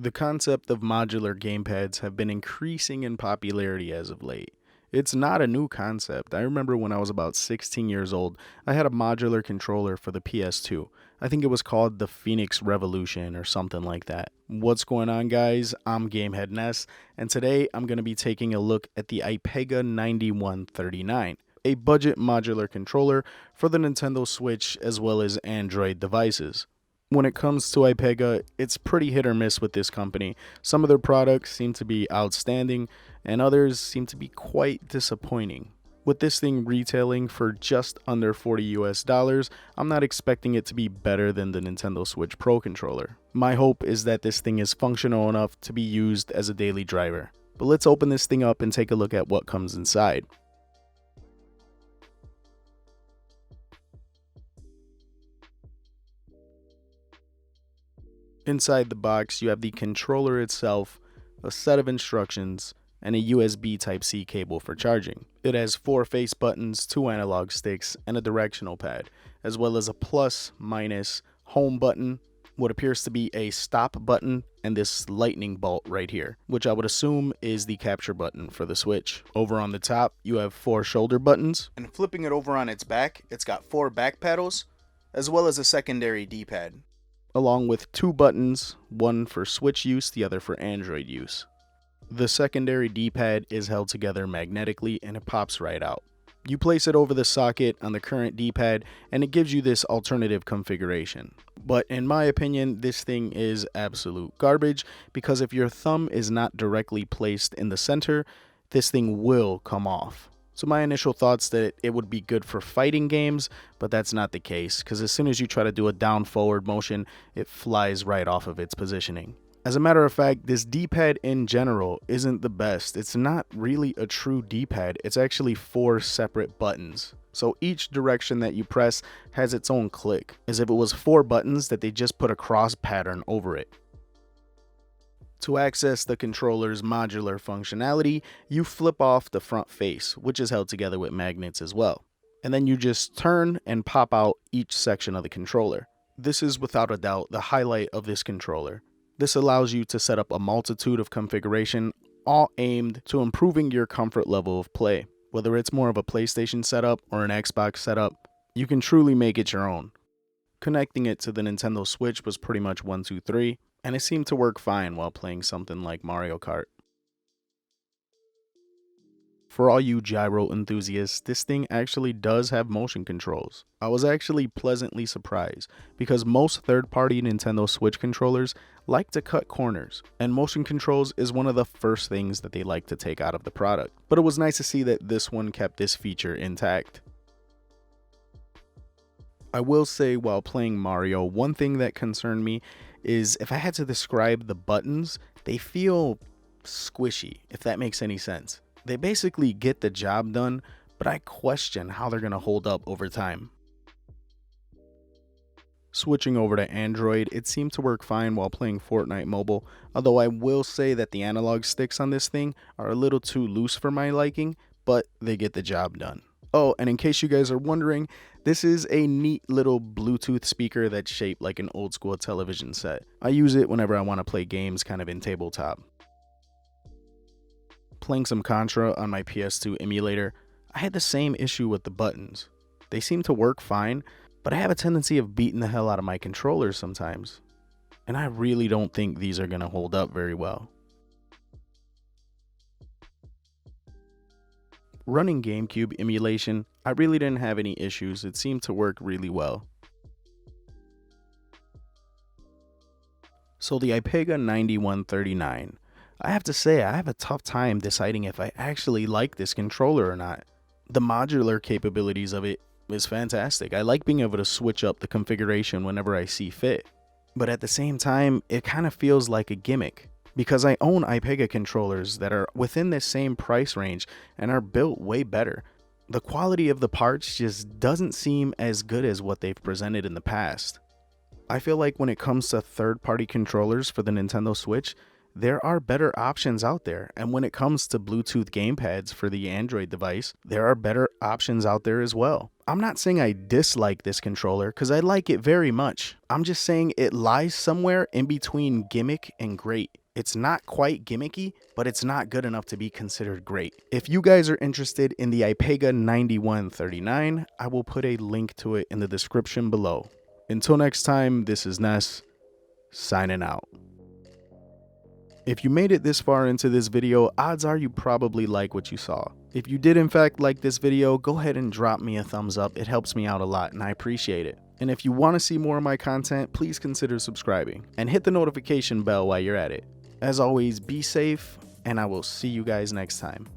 The concept of modular gamepads have been increasing in popularity as of late. It's not a new concept. I remember when I was about 16 years old, I had a modular controller for the PS2. I think it was called the Phoenix Revolution or something like that. What's going on, guys? I'm Gamehead Ness, and today I'm going to be taking a look at the Ipega 9139, a budget modular controller for the Nintendo Switch as well as Android devices. When it comes to Ipega, it's pretty hit or miss with this company. Some of their products seem to be outstanding, and others seem to be quite disappointing. With this thing retailing for just under $40 US, I'm not expecting it to be better than the Nintendo Switch Pro controller. My hope is that this thing is functional enough to be used as a daily driver. But let's open this thing up and take a look at what comes inside. Inside the box, you have the controller itself, a set of instructions, and a USB Type-C cable for charging. It has 4 face buttons, 2 analog sticks, and a directional pad, as well as a plus, minus, home button, what appears to be a stop button, and this lightning bolt right here, which I would assume is the capture button for the Switch. Over on the top, you have 4 shoulder buttons, and flipping it over on its back, it's got 4 back paddles, as well as a secondary D-pad, along with 2 buttons, one for Switch use, the other for Android use. The secondary D-pad is held together magnetically and it pops right out. You place it over the socket on the current D-pad and it gives you this alternative configuration. But in my opinion, this thing is absolute garbage because if your thumb is not directly placed in the center, this thing will come off. So my initial thoughts that it would be good for fighting games, but that's not the case, because as soon as you try to do a down forward motion, it flies right off of its positioning. As a matter of fact, this D-pad in general isn't the best. It's not really a true D-pad, it's actually 4 separate buttons. So each direction that you press has its own click, as if it was 4 buttons that they just put a cross pattern over it. To access the controller's modular functionality, you flip off the front face, which is held together with magnets as well. And then you just turn and pop out each section of the controller. This is without a doubt the highlight of this controller. This allows you to set up a multitude of configuration, all aimed to improving your comfort level of play. Whether it's more of a PlayStation setup or an Xbox setup, you can truly make it your own. Connecting it to the Nintendo Switch was pretty much 1, 2, 3. And it seemed to work fine while playing something like Mario Kart. For all you gyro enthusiasts, this thing actually does have motion controls. I was actually pleasantly surprised because most third-party Nintendo Switch controllers like to cut corners, and motion controls is one of the first things that they like to take out of the product. But it was nice to see that this one kept this feature intact. I will say while playing Mario, one thing that concerned me is if I had to describe the buttons, they feel squishy, if that makes any sense. They basically get the job done, but I question how they're going to hold up over time. Switching over to Android, it seemed to work fine while playing Fortnite Mobile, although I will say that the analog sticks on this thing are a little too loose for my liking, but they get the job done. Oh, and in case you guys are wondering, this is a neat little Bluetooth speaker that's shaped like an old school television set. I use it whenever I want to play games kind of in tabletop. Playing some Contra on my PS2 emulator, I had the same issue with the buttons. They seem to work fine, but I have a tendency of beating the hell out of my controllers sometimes. And I really don't think these are going to hold up very well. Running GameCube emulation, I really didn't have any issues. It seemed to work really well. So the Ipega 9139, I have to say I have a tough time deciding if I actually like this controller or not. The modular capabilities of it is fantastic. I like being able to switch up the configuration whenever I see fit. But at the same time, it kind of feels like a gimmick, because I own Ipega controllers that are within this same price range and are built way better. The quality of the parts just doesn't seem as good as what they've presented in the past. I feel like when it comes to third-party controllers for the Nintendo Switch, there are better options out there. And when it comes to Bluetooth gamepads for the Android device, there are better options out there as well. I'm not saying I dislike this controller because I like it very much. I'm just saying it lies somewhere in between gimmick and great. It's not quite gimmicky, but it's not good enough to be considered great. If you guys are interested in the Ipega 9139, I will put a link to it in the description below. Until next time, this is Ness, signing out. If you made it this far into this video, odds are you probably like what you saw. If you did in fact like this video, go ahead and drop me a thumbs up. It helps me out a lot and I appreciate it. And if you want to see more of my content, please consider subscribing and hit the notification bell while you're at it. As always, be safe, and I will see you guys next time.